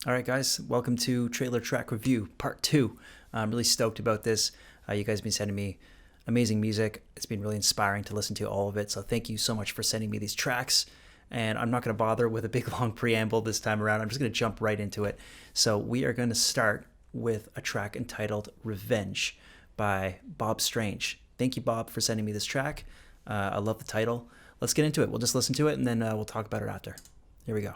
All right, guys, welcome to Trailer Track Review Part 2. I'm really stoked about this. You guys have been sending me amazing music. It's been really inspiring to listen to all of it, so thank you so much for sending me these tracks. And I'm not going to bother with a big long preamble this time around. I'm just going to jump right into it. So we are going to start with a track entitled Revenge by Bob Strange. Thank you, Bob, for sending me this track. I love the title. Let's get into it. We'll just listen to it, and then we'll talk about it after. Here we go.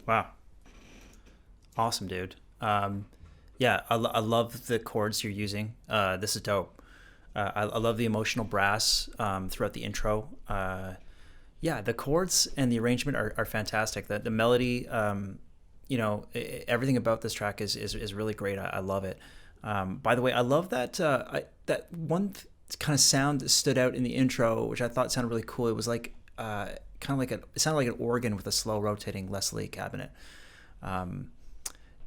Wow. Awesome, dude. Yeah, I love the chords you're using. This is dope. I love the emotional brass throughout the intro. Yeah, the chords and the arrangement are fantastic. The melody, everything about this track is really great. I love it. By the way, I love that that one kind of sound that stood out in the intro, which I thought sounded really cool. It was like kind of like it sounded like an organ with a slow rotating Leslie cabinet.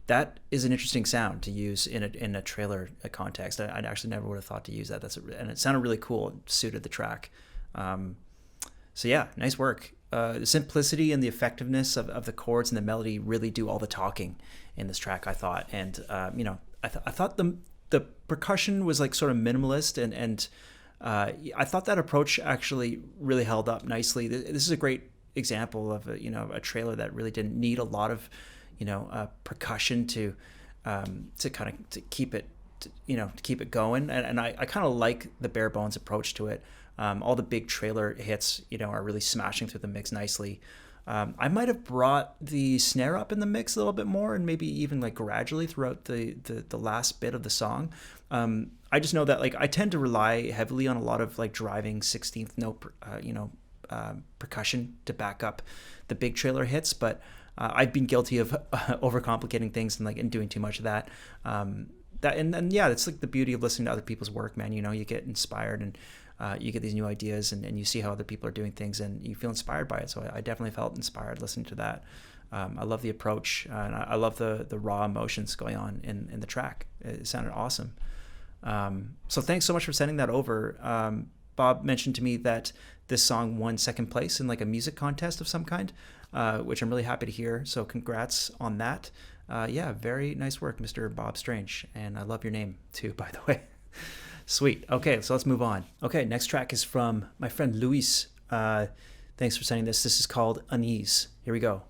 That is an interesting sound to use in a trailer context. I actually never would have thought to use that. And it sounded really cool. It suited the track. So yeah, nice work. The simplicity and the effectiveness of the chords and the melody really do all the talking in this track, I thought. And I thought the percussion was like sort of minimalist, and I thought that approach actually really held up nicely. This is a great example of a trailer that really didn't need a lot of percussion to kind of to keep it to keep it going, and I kind of like the bare bones approach to it. All the big trailer hits are really smashing through the mix nicely. I might have brought the snare up in the mix a little bit more, and maybe even like gradually throughout the last bit of the song. I just know that like I tend to rely heavily on a lot of like driving 16th note percussion to back up the big trailer hits, but I've been guilty of overcomplicating things and doing too much of that. Yeah, it's like the beauty of listening to other people's work, man. You get inspired, and you get these new ideas, and you see how other people are doing things, and you feel inspired by it. So I definitely felt inspired listening to that. I love the approach, and I love the raw emotions going on in the track. It sounded awesome. So thanks so much for sending that over. Bob mentioned to me that this song won second place in like a music contest of some kind, which I'm really happy to hear. So congrats on that. Yeah, very nice work, Mr. Bob Strange. And I love your name too, by the way. Sweet. Okay, so let's move on. Okay, next track is from my friend Luis. Thanks for sending this. This is called Unease. Here we go.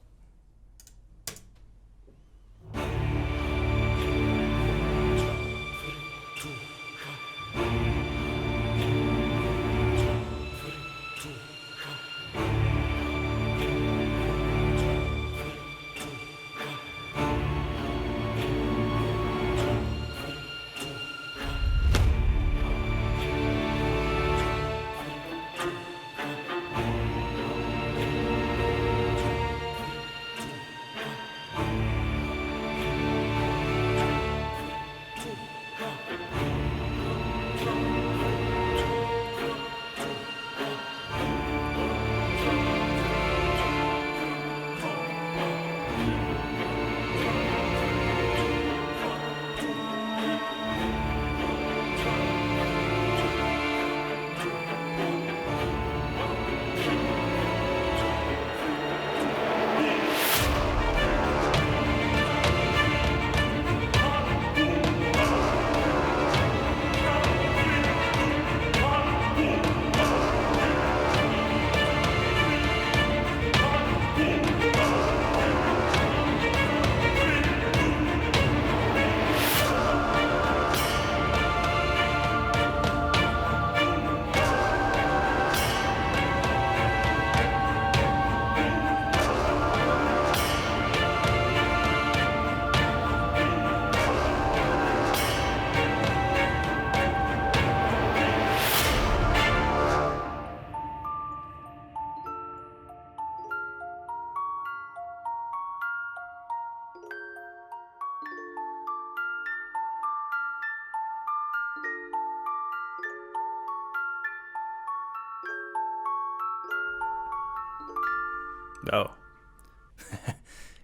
Oh,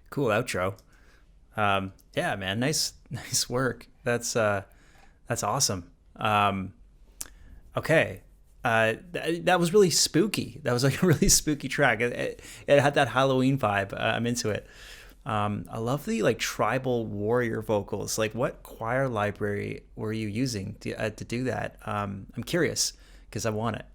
cool outro. Yeah, man, nice, nice work. That's awesome. Okay. That was really spooky. That was like a really spooky track. It had that Halloween vibe. I'm into it. I love the like tribal warrior vocals. Like, what choir library were you using to do that? I'm curious because I want it.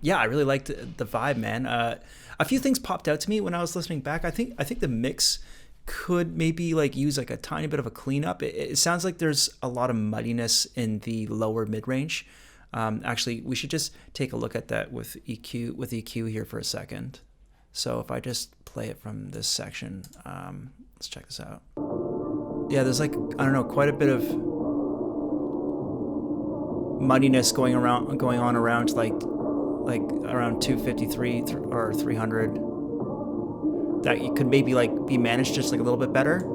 Yeah, I really liked the vibe, man. A few things popped out to me when I was listening back. I think the mix could maybe like use like a tiny bit of a cleanup. It sounds like there's a lot of muddiness in the lower mid range. Actually, we should just take a look at that with EQ here for a second. So if I just play it from this section, let's check this out. Yeah, there's like, I don't know, quite a bit of muddiness going on around like around 253 or 300. That you could maybe like be managed just like a little bit better.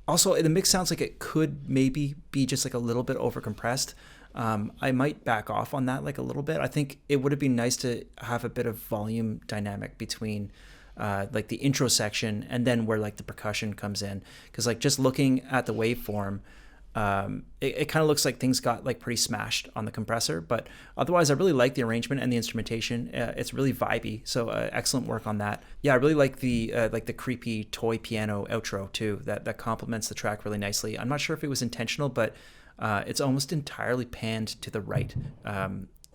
Also, the mix sounds like it could maybe be just like a little bit overcompressed. I might back off on that like a little bit. I think it would have been nice to have a bit of volume dynamic between like the intro section and then where like the percussion comes in. Because like just looking at the waveform, it kind of looks like things got like pretty smashed on the compressor, but otherwise I really like the arrangement and the instrumentation. It's really vibey, so excellent work on that. Yeah, I really like the creepy toy piano outro too. That complements the track really nicely. I'm not sure if it was intentional, but it's almost entirely panned to the right,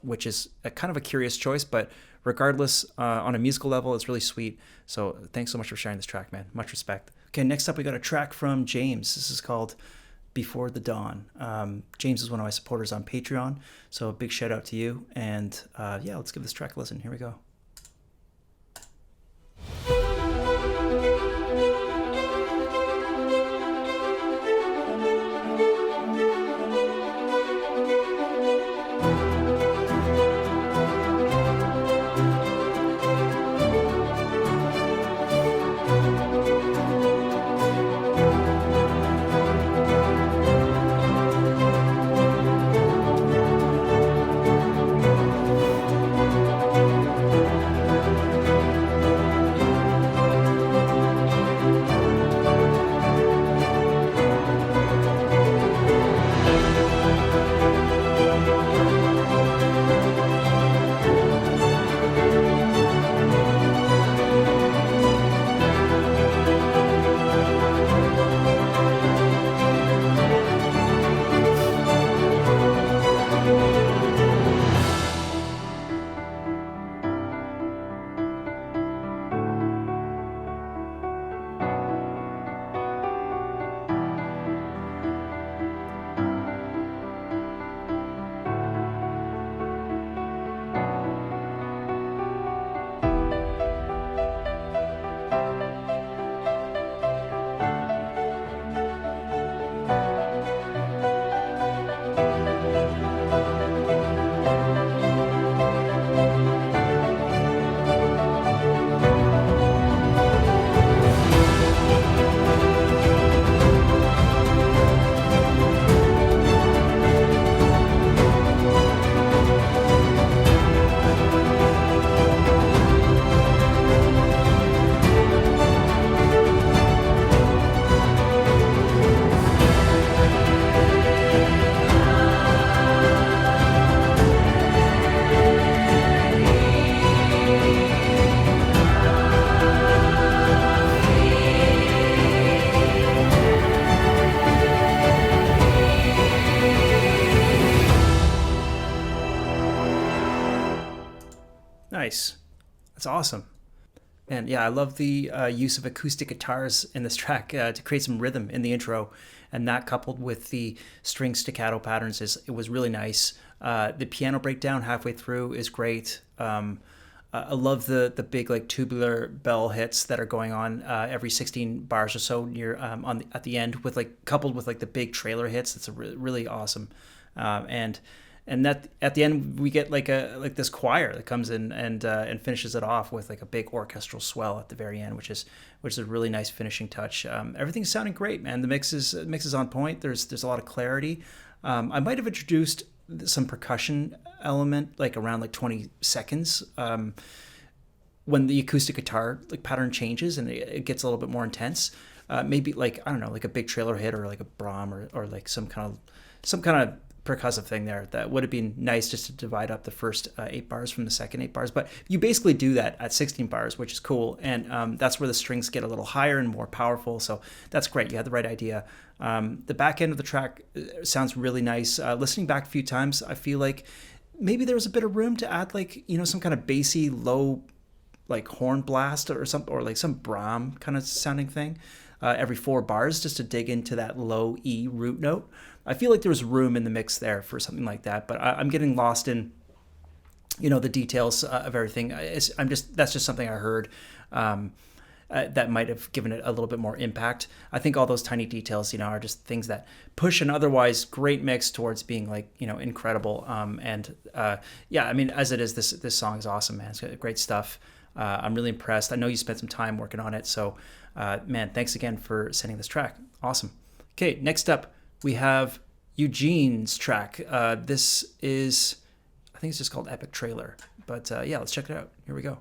which is a kind of a curious choice, but regardless, on a musical level, it's really sweet. So thanks so much for sharing this track, man. Much respect. Okay, next up we got a track from James. This is called Before the Dawn. James is one of my supporters on Patreon, so a big shout out to you. And yeah, let's give this track a listen. Here we go. Nice. That's awesome. And yeah, I love the use of acoustic guitars in this track to create some rhythm in the intro, and that coupled with the string staccato patterns it was really nice. The piano breakdown halfway through is great. I love the big like tubular bell hits that are going on every 16 bars or so near at the end, with like coupled with like the big trailer hits. It's a really awesome. And and that at the end we get like this choir that comes in and finishes it off with like a big orchestral swell at the very end, which is a really nice finishing touch. Everything's sounding great, man. The mix is on point. There's a lot of clarity. I might have introduced some percussion element like around like 20 seconds. When the acoustic guitar like pattern changes and it gets a little bit more intense, maybe like, I don't know, like a big trailer hit or like a Brahm or like some kind of percussive thing there. That would have been nice just to divide up the first 8 bars from the second 8 bars. But you basically do that at 16 bars, which is cool. And that's where the strings get a little higher and more powerful. So that's great. You had the right idea. The back end of the track sounds really nice. Listening back a few times, I feel like maybe there was a bit of room to add like, some kind of bassy low like horn blast or something, or like some Brahm kind of sounding thing every 4 bars, just to dig into that low E root note. I feel like there was room in the mix there for something like that, but I'm getting lost in the details of everything. That's just something I heard that might have given it a little bit more impact. I think all those tiny details are just things that push an otherwise great mix towards being like incredible. I mean, as it is, this song is awesome, man. It's got great stuff. I'm really impressed. I know you spent some time working on it, so man, thanks again for sending this track. Awesome. Okay, next up we have Eugene's track. This is, I think it's just called Epic Trailer, but yeah, let's check it out. Here we go.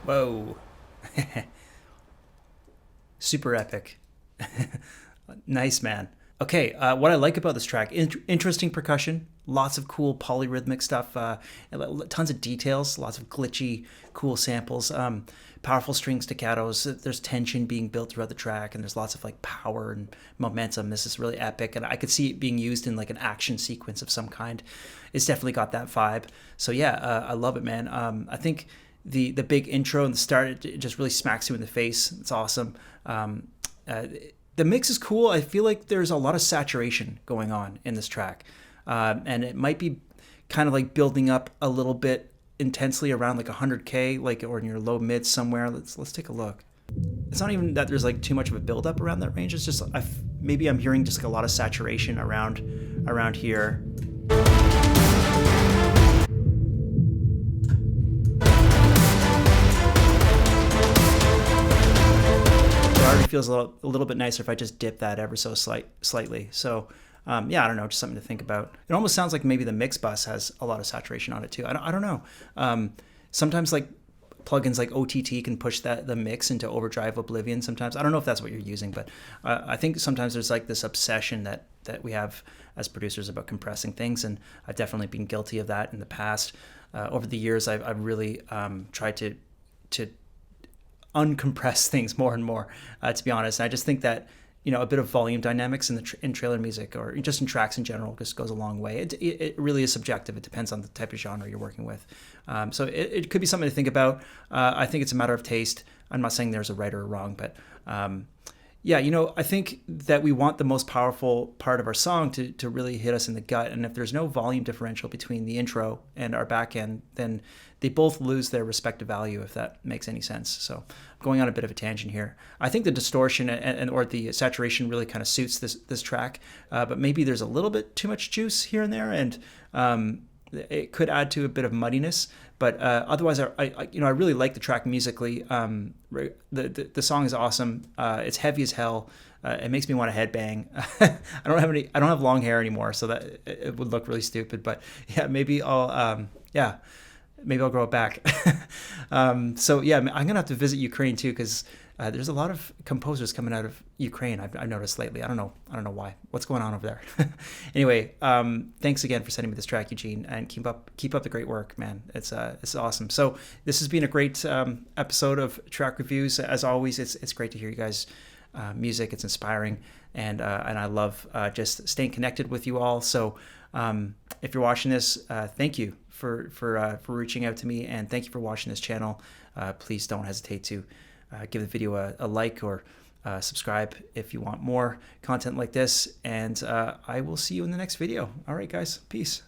Whoa. Super epic. Nice, man. Okay, what I like about this track, interesting percussion, lots of cool polyrhythmic stuff, tons of details, lots of glitchy, cool samples, powerful string staccatos. There's tension being built throughout the track, and there's lots of like power and momentum. This is really epic, and I could see it being used in like an action sequence of some kind. It's definitely got that vibe. So yeah, I love it, man. I think the big intro and the start, it just really smacks you in the face. It's awesome. The mix is cool. I feel like there's a lot of saturation going on in this track. And it might be kind of like building up a little bit intensely around like 100K, like, or in your low mid somewhere. Let's take a look. It's not even that there's like too much of a build up around that range. It's just, maybe I'm hearing just like a lot of saturation around here. Feels a little bit nicer if I just dip that ever so slightly. So yeah, I don't know, just something to think about. It almost sounds like maybe the mix bus has a lot of saturation on it too. I don't know. Sometimes like plugins like OTT can push the mix into overdrive oblivion sometimes. I don't know if that's what you're using, but I think sometimes there's like this obsession that we have as producers about compressing things, and I've definitely been guilty of that in the past. Over the years, I've really tried to uncompress things more and more, to be honest. And I just think that a bit of volume dynamics in in trailer music, or just in tracks in general, just goes a long way. It really is subjective. It depends on the type of genre you're working with. So it could be something to think about. I think it's a matter of taste. I'm not saying there's a right or a wrong, but yeah, I think that we want the most powerful part of our song to really hit us in the gut. And if there's no volume differential between the intro and our back end, then they both lose their respective value, if that makes any sense. So going on a bit of a tangent here. I think the distortion or the saturation really kind of suits this track, but maybe there's a little bit too much juice here and there, and it could add to a bit of muddiness. But otherwise, I really like the track musically. The song is awesome. It's heavy as hell. It makes me want to headbang. I don't have long hair anymore, so that it would look really stupid. But yeah, maybe I'll grow it back. So yeah, I'm gonna have to visit Ukraine too, because there's a lot of composers coming out of Ukraine. I've noticed lately. I don't know why. What's going on over there? Anyway, thanks again for sending me this track, Eugene, and keep up the great work, man. It's awesome. So this has been a great episode of Track Reviews. As always, it's great to hear you guys' music. It's inspiring, and I love just staying connected with you all. So if you're watching this, thank you for reaching out to me, and thank you for watching this channel. Please don't hesitate to give the video a like, or subscribe if you want more content like this, and I will see you in the next video. All right, guys, peace.